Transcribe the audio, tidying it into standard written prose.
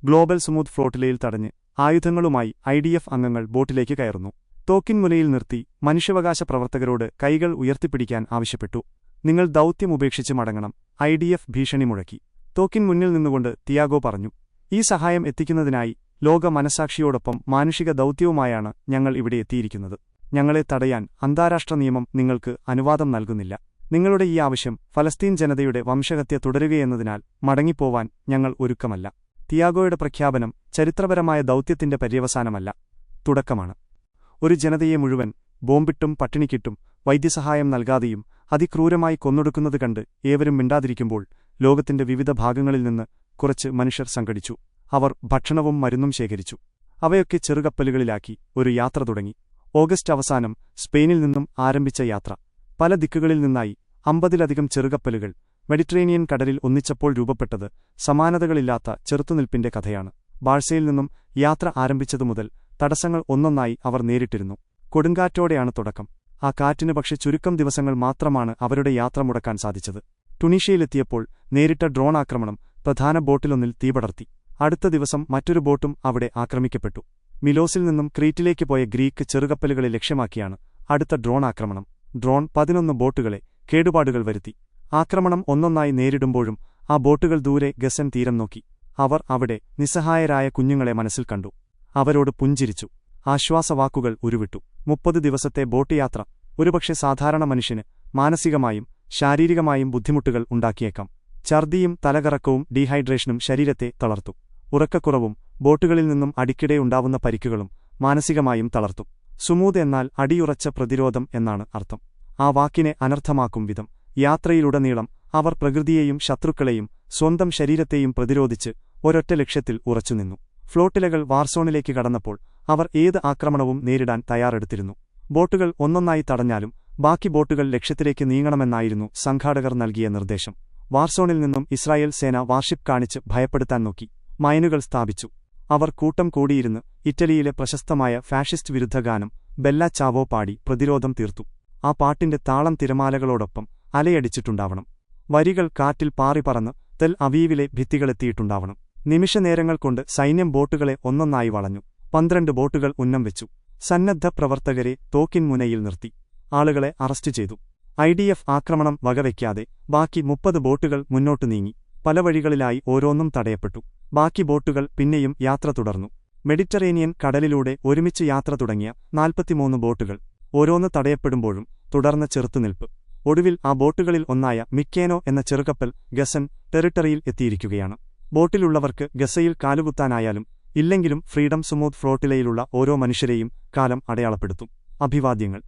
Global smooth ഫ്ലോട്ടിലയിൽ തടഞ്ഞ് ആയുധങ്ങളുമായി IDF അംഗങ്ങൾ ബോട്ടിലേക്ക് കയറുന്നു. തോക്കിൻമുനയിൽ നിർത്തി മനുഷ്യാവകാശ പ്രവർത്തകരോട് കൈകൾ ഉയർത്തിപ്പിടിക്കാൻ ആവശ്യപ്പെട്ടു. നിങ്ങൾ ദൗത്യം ഉപേക്ഷിച്ച് മടങ്ങണം. IDF ഭീഷണി മുഴക്കി. തോക്കിൻ മുന്നിൽ നിന്നുകൊണ്ട് തിയാഗോ പറഞ്ഞു. ഈ സഹായം എത്തിക്കുന്നതിനായി ലോക മനസാക്ഷിയോടൊപ്പം മാനുഷിക ദൗത്യവുമായാണ് ഞങ്ങൾ ഇവിടെ എത്തിയിരിക്കുന്നത്. ഞങ്ങളെ തടയാൻ അന്താരാഷ്ട്ര നിയമം നിങ്ങൾക്ക് അനുവാദം നൽകുന്നില്ല. നിങ്ങളുടെ ഈ ആവശ്യം ഫലസ്തീൻ ജനതയുടെ വംശഹത്യ തുടരുകയെന്നതിനാൽ മടങ്ങിപ്പോവാൻ ഞങ്ങൾ ഒരുക്കമല്ല. തിയാഗോയുടെ പ്രഖ്യാപനം ചരിത്രപരമായ ദൗത്യത്തിന്റെ പര്യവസാനമല്ല, തുടക്കമാണ്. ഒരു ജനതയെ മുഴുവൻ ബോംബിട്ടും പട്ടിണിക്കിട്ടും വൈദ്യസഹായം നൽകാതെയും അതിക്രൂരമായി കൊന്നൊടുക്കുന്നത് കണ്ട് ഏവരും മിണ്ടാതിരിക്കുമ്പോൾ ലോകത്തിന്റെ വിവിധ ഭാഗങ്ങളിൽ നിന്ന് കുറച്ച് മനുഷ്യർ സംഘടിച്ചു. അവർ ഭക്ഷണവും മരുന്നും ശേഖരിച്ചു. അവയൊക്കെ ചെറുകപ്പലുകളിലാക്കി ഒരു യാത്ര തുടങ്ങി. ഓഗസ്റ്റ് അവസാനം സ്പെയിനിൽ നിന്നും ആരംഭിച്ച യാത്ര പല ദിക്കുകളിൽ നിന്നായി 50-ലധികം ചെറുകപ്പലുകൾ മെഡിറ്ററേനിയൻ കടലിൽ ഒന്നിച്ചപ്പോൾ രൂപപ്പെട്ടത് സമാനതകളില്ലാത്ത ചെറുത്തുനിൽപ്പിന്റെ കഥയാണ്. ബാഴ്സയിൽ നിന്നും യാത്ര ആരംഭിച്ചതുമുതൽ തടസ്സങ്ങൾ ഒന്നൊന്നായി അവർ നേരിട്ടിരുന്നു. കൊടുങ്കാറ്റോടെയാണ് തുടക്കം. ആ കാറ്റിന് പക്ഷെ ചുരുക്കം ദിവസങ്ങൾ മാത്രമാണ് അവരുടെ യാത്ര മുടക്കാൻ സാധിച്ചത്. ടുണീഷ്യയിലെത്തിയപ്പോൾ നേരിട്ട ഡ്രോൺ ആക്രമണം പ്രധാന ബോട്ടിലൊന്നിൽ തീപടർത്തി. അടുത്ത ദിവസം മറ്റൊരു ബോട്ടും അവിടെ ആക്രമിക്കപ്പെട്ടു. മിലോസിൽ നിന്നും ക്രീറ്റിലേക്ക് പോയ ഗ്രീക്ക് ചെറുകപ്പലുകളെ ലക്ഷ്യമാക്കിയാണ് അടുത്ത ഡ്രോൺ ആക്രമണം. ഡ്രോൺ 11 ബോട്ടുകളെ കേടുപാടുകൾ വരുത്തി. ആക്രമണം ഒന്നൊന്നായി നേരിടുമ്പോഴും ആ ബോട്ടുകൾ ദൂരെ ഗസൻ തീരം നോക്കി. അവർ അവിടെ നിസ്സഹായരായ കുഞ്ഞുങ്ങളെ മനസ്സിൽ കണ്ടു. അവരോട് പുഞ്ചിരിച്ചു. ആശ്വാസവാക്കുകൾ ഉരുവിട്ടു. 30 ദിവസത്തെ ബോട്ട് യാത്ര ഒരുപക്ഷെ സാധാരണ മനുഷ്യന് മാനസികമായും ശാരീരികമായും ബുദ്ധിമുട്ടുകൾ ഉണ്ടാക്കിയേക്കാം. ഛർദിയും തലകറക്കവും ഡീഹൈഡ്രേഷനും ശരീരത്തെ തളർത്തു. ഉറക്കക്കുറവും ബോട്ടുകളിൽ നിന്നും അടിക്കിടെ ഉണ്ടാവുന്ന പരിക്കുകളും മാനസികമായും തളർത്തു. സുമൂത് എന്നാൽ അടിയുറച്ച പ്രതിരോധം എന്നാണ് അർത്ഥം. ആ വാക്കിനെ അനർത്ഥമാക്കും വിധം യാത്രയിലുടനീളം അവർ പ്രകൃതിയെയും ശത്രുക്കളെയും സ്വന്തം ശരീരത്തെയും പ്രതിരോധിച്ച് ഒരൊറ്റ ലക്ഷ്യത്തിൽ ഉറച്ചുനിന്നു. ഫ്ലോട്ടിലകൾ വാർസോണിലേക്ക് കടന്നപ്പോൾ അവർ ഏത് ആക്രമണവും നേരിടാൻ തയ്യാറെടുത്തിരുന്നു. ബോട്ടുകൾ ഒന്നൊന്നായി തടഞ്ഞാലും ബാക്കി ബോട്ടുകൾ ലക്ഷ്യത്തിലേക്ക് നീങ്ങണമെന്നായിരുന്നു സംഘാടകർ നൽകിയ നിർദ്ദേശം. വാർസോണിൽ നിന്നും ഇസ്രായേൽ സേന വാർഷിപ്പ് കാണിച്ച് ഭയപ്പെടുത്താൻ നോക്കി. മൈനുകൾ സ്ഥാപിച്ചു. അവർ കൂട്ടം കൂടിയിരുന്ന് ഇറ്റലിയിലെ പ്രശസ്തമായ ഫാഷിസ്റ്റ് വിരുദ്ധ ഗാനം ബെല്ല ചാവോ പാടി പ്രതിരോധം തീർത്തു. ആ പാട്ടിന്റെ താളം തിരമാലകളോടൊപ്പം അലയടിച്ചിട്ടുണ്ടാവണം. വരികൾ കാറ്റിൽ പാറിപ്പറന്ന് തെൽ അവീവിലെ ഭിത്തികളെത്തിയിട്ടുണ്ടാവണം. നിമിഷനേരങ്ങൾ കൊണ്ട് സൈന്യം ബോട്ടുകളെ ഒന്നൊന്നായി വളഞ്ഞു. 12 ബോട്ടുകൾ ഉന്നം വെച്ചു. സന്നദ്ധ പ്രവർത്തകരെ തോക്കിൻ മുനയിൽ നിർത്തി. ആളുകളെ അറസ്റ്റ് ചെയ്തു. IDF ആക്രമണം വകവയ്ക്കാതെ ബാക്കി 30 ബോട്ടുകൾ മുന്നോട്ടു നീങ്ങി. പല വഴികളിലായി ഓരോന്നും തടയപ്പെട്ടു. ബാക്കി ബോട്ടുകൾ പിന്നെയും യാത്ര തുടർന്നു. മെഡിറ്ററേനിയൻ കടലിലൂടെ ഒരുമിച്ച് യാത്ര തുടങ്ങിയ 43 ബോട്ടുകൾ ഓരോന്ന് തടയപ്പെടുമ്പോഴും തുടർന്ന് ചെറുത്തുനിൽപ്പ്. ഒടുവിൽ ആ ബോട്ടുകളിൽ ഒന്നായ മിക്കേനോ എന്ന ചെറുകപ്പൽ ഗസൻ ടെറിട്ടറിയിൽ എത്തിയിരിക്കുകയാണ്. ബോട്ടിലുള്ളവർക്ക് ഗസയിൽ കാലുകുത്താനായാലും ഇല്ലെങ്കിലും ഫ്രീഡം സ്മൂത്ത് ഫ്ലോട്ടിലയിലുള്ള ഓരോ മനുഷ്യരെയും കാലം അടയാളപ്പെടുത്തും. അഭിവാദ്യങ്ങൾ.